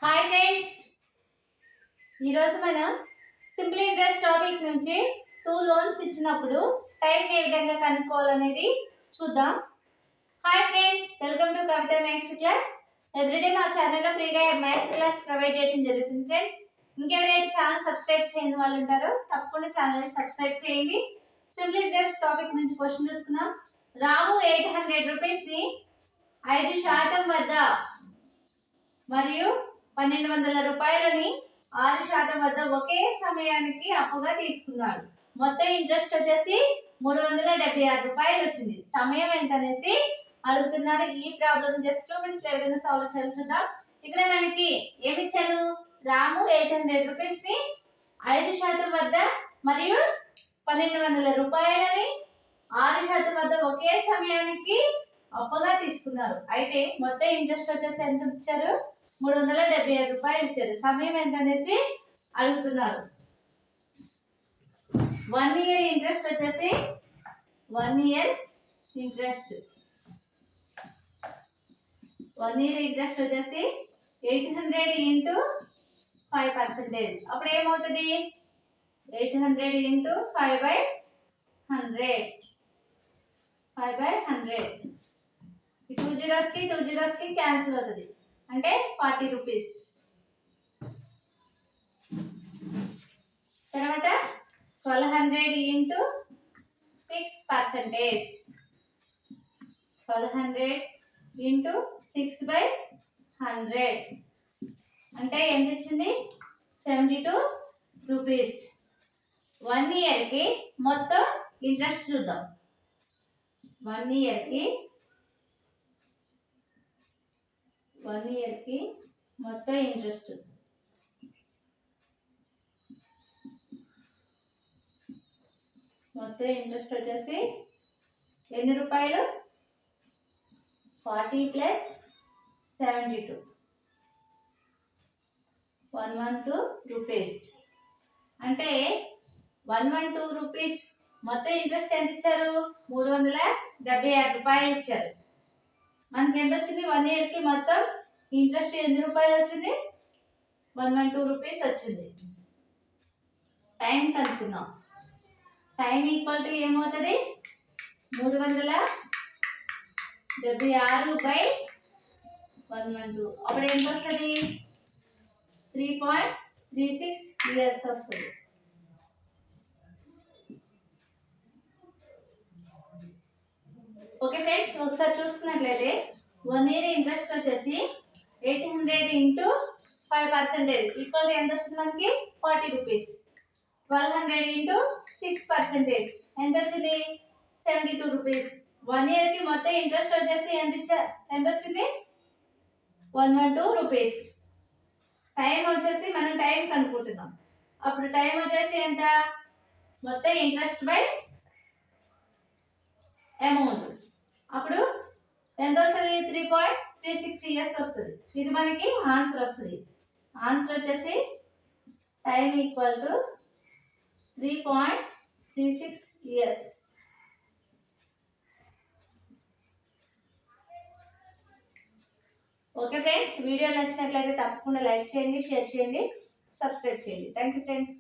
Hi friends, ఈరోజు మనం simple interest topic నుంచి 2 లోన్స్ ఇచ్చినప్పుడు టైం ఏ విధంగా కనుక్కోవాలనేది చూద్దాం. Hi friends, welcome to Kavitha maths class. Everyday మా ఛానల్లో ఫ్రీగా మ్యాథ్స్ క్లాస్ ప్రొవైడ్ చేయడం జరుగుతుంది ఫ్రెండ్స్. ఇంకెవరైతే ఛానల్ సబ్స్క్రైబ్ చేయని వాళ్ళు ఉంటారో తప్పకుండా ఛానల్ని సబ్స్క్రైబ్ చేయండి. సింపుల్ ఇంట్రెస్ట్ టాపిక్ నుంచి క్వశ్చన్ చూస్తున్నాం. రాము 800 రూపీస్ని 5% వద్ద మరియు 1200 రూపాయలని 6% వద్ద ఒకే సమయానికి అప్పుగా తీసుకున్నాడు. మొత్తం ఇంట్రెస్ట్ వచ్చేసి 376 రూపాయలు వచ్చింది. సమయం ఎంత అనేసి అడుగుతున్నారు. ఈ ప్రాబ్లం జస్ట్ 2 మినిట్స్ ఏ విధంగా సాల్వ్ చేయాలో చూద్దాం. ఇక్కడ మనకి ఏమి ఇచ్చారు? రాము 800 రూపీస్ని 5% వద్ద మరియు 1200 రూపాయలని 6% వద్ద ఒకే సమయానికి అప్పుగా తీసుకున్నారు. అయితే మొత్తం ఇంట్రెస్ట్ వచ్చేసి ఎంత ఇచ్చారు? 376 రూపాయలు ఇచ్చారు. సమయం ఎంత అనేసి అడుగుతున్నారు. 1 ఇయర్ ఇంట్రెస్ట్ వచ్చేసి 1 ఇయర్ ఇంట్రెస్ట్ వచ్చేసి 800 ఇంటూ 5%. అప్పుడు ఏమవుతుంది? 800 ఇంటూ 5/100. 5/100. 2 zeros కి క్యాన్సిల్ అవుతుంది. అంటే 40 రూపీస్. తర్వాత 1200 ఇంటూ 6%. 1200 ఇంటూ 6/100 అంటే ఎంత ఇచ్చింది? 72 రూపీస్. 1 ఇయర్కి మొత్తం ఇంట్రెస్ట్ చూద్దాం. 1 ఇయర్కి మొత్తం ఇంట్రెస్ట్ వచ్చేసి ఎన్ని రూపాయలు? 40 ప్లస్ 72, 112 రూపీస్. అంటే 112 రూపీస్. మొత్తం ఇంట్రెస్ట్ ఎంత ఇచ్చారు? 376 రూపాయలు ఇచ్చారు. మనకి ఎంత వచ్చింది? 1 ఇయర్కి మొత్తం ఇంట్రెస్ట్ ఎన్ని రూపాయలు వచ్చింది? 112 రూపీస్ వచ్చింది. టైం కనుక్కుందాం. టైం ఈక్వల్ టు ఏమవుతుంది? 376/112. అప్పుడు ఎంత వస్తుంది? 3.36 ఇయర్స్ వస్తుంది. ఓకే ఫ్రెండ్స్, ఒకసారి చూసుకున్నట్లయితే 1 ఇయర్ ఇంట్రెస్ట్ వచ్చేసి 800 ఇంటూ 5% ఈక్వల్ ఎంత వచ్చింది మనకి? 40 రూపీస్. 1200 ఇంటూ 6% ఎంత వచ్చింది? 72 రూపీస్. 1 ఇయర్కి మొత్తం ఇంట్రెస్ట్ వచ్చేసి ఎంత వచ్చింది? 112 రూపీస్. టైం వచ్చేసి మనం టైం కనుక్కుంటున్నాం. అప్పుడు టైం వచ్చేసి ఎంత? మొత్తం ఇంట్రెస్ట్ బై అమౌంట్. అప్పుడు ఎంత వస్తుంది? 3.36 ఇయర్స్ వస్తుంది. ఇది మనకి ఆన్సర్ వస్తుంది. ఆన్సర్ వచ్చేసి time equal to 3.36 years. Okay friends, video నచ్చినట్లయితే తప్పకుండా లైక్ చేయండి, షేర్ చేయండి, సబ్స్క్రైబ్ చేయండి. Thank you friends.